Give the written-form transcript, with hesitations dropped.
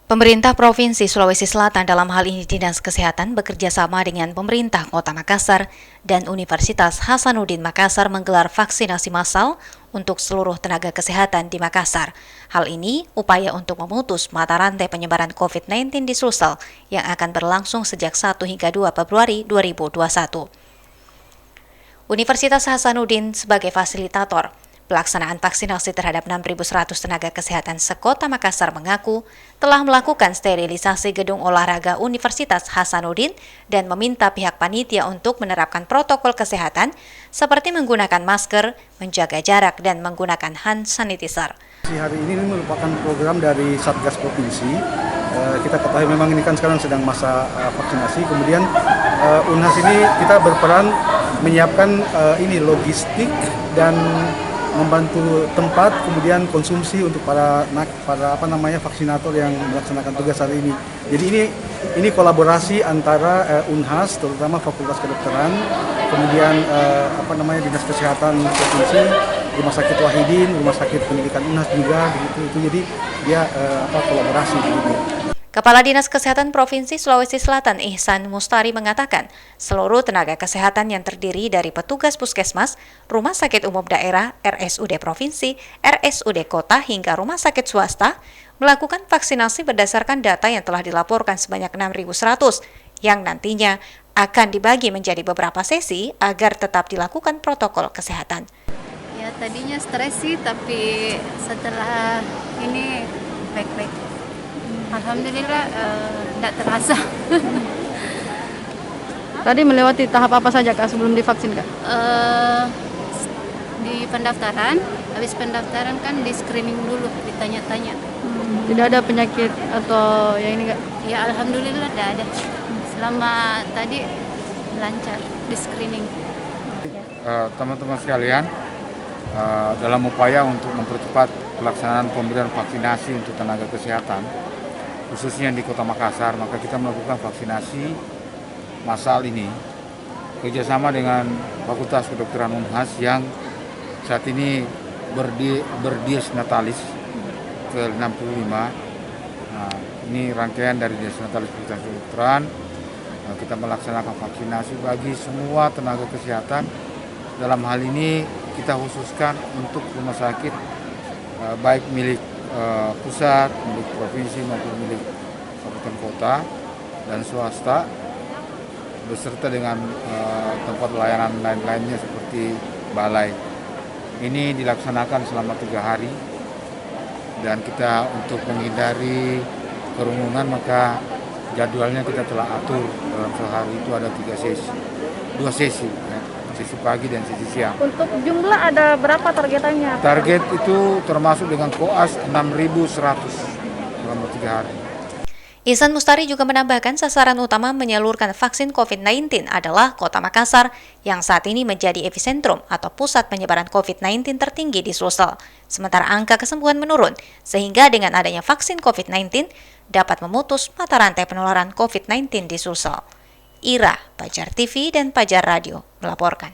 Pemerintah Provinsi Sulawesi Selatan dalam hal ini Dinas Kesehatan bekerja sama dengan pemerintah Kota Makassar dan Universitas Hasanuddin Makassar menggelar vaksinasi massal untuk seluruh tenaga kesehatan di Makassar. Hal ini upaya untuk memutus mata rantai penyebaran COVID-19 di Sulsel yang akan berlangsung sejak 1 hingga 2 Februari 2021. Universitas Hasanuddin sebagai fasilitator pelaksanaan vaksinasi terhadap 6.100 tenaga kesehatan sekota Makassar mengaku telah melakukan sterilisasi gedung olahraga Universitas Hasanuddin dan meminta pihak panitia untuk menerapkan protokol kesehatan seperti menggunakan masker, menjaga jarak, dan menggunakan hand sanitizer. Hari ini merupakan program dari Satgas Provinsi. Kita ketahui memang ini kan sekarang sedang masa vaksinasi. Kemudian Unhas ini kita berperan menyiapkan logistik dan membantu tempat, kemudian konsumsi untuk para vaksinator yang melaksanakan tugas hari ini. Jadi ini kolaborasi antara Unhas, terutama Fakultas Kedokteran, kemudian Dinas Kesehatan Provinsi, Rumah Sakit Wahidin, Rumah Sakit Pendidikan Unhas juga, begitu. Jadi dia kolaborasi begitu. Kepala Dinas Kesehatan Provinsi Sulawesi Selatan Ihsan Mustari mengatakan, seluruh tenaga kesehatan yang terdiri dari petugas puskesmas, rumah sakit umum daerah, RSUD Provinsi, RSUD Kota, hingga rumah sakit swasta, melakukan vaksinasi berdasarkan data yang telah dilaporkan sebanyak 6.100, yang nantinya akan dibagi menjadi beberapa sesi agar tetap dilakukan protokol kesehatan. Ya, tadinya stres sih, tapi setelah ini baik-baik. Alhamdulillah tidak terasa. Tadi melewati tahap apa saja Kak sebelum divaksin Kak? Di pendaftaran, habis pendaftaran kan di screening dulu, ditanya-tanya. Tidak ada penyakit atau yang ini Kak? Ya alhamdulillah tidak ada. Selama tadi lancar di screening. Teman-teman sekalian, dalam upaya untuk mempercepat pelaksanaan pemberian vaksinasi untuk tenaga kesehatan, khususnya di Kota Makassar, maka kita melakukan vaksinasi massal ini kerjasama dengan Fakultas Kedokteran Unhas yang saat ini berdies natalis ke-65. Nah, ini rangkaian dari dies natalis Fakultas Kedokteran. Kita melaksanakan vaksinasi bagi semua tenaga kesehatan. Dalam hal ini kita khususkan untuk rumah sakit baik milik pusat, milik provinsi maupun milik kabupaten kota dan swasta, beserta dengan tempat layanan lain-lainnya seperti balai. Ini dilaksanakan selama 3 hari dan kita untuk menghindari kerumunan maka jadwalnya kita telah atur dalam sehari itu ada 2 sesi. Sesi pagi dan sesi siang. Untuk jumlah ada berapa targetannya? Target itu termasuk dengan koas 6.100 selama 3 hari. Ihsan Mustari juga menambahkan sasaran utama menyalurkan vaksin COVID-19 adalah Kota Makassar yang saat ini menjadi epicentrum atau pusat penyebaran COVID-19 tertinggi di Sulsel. Sementara angka kesembuhan menurun, sehingga dengan adanya vaksin COVID-19 dapat memutus mata rantai penularan COVID-19 di Sulsel. Ira, Pajar TV dan Pajar Radio melaporkan.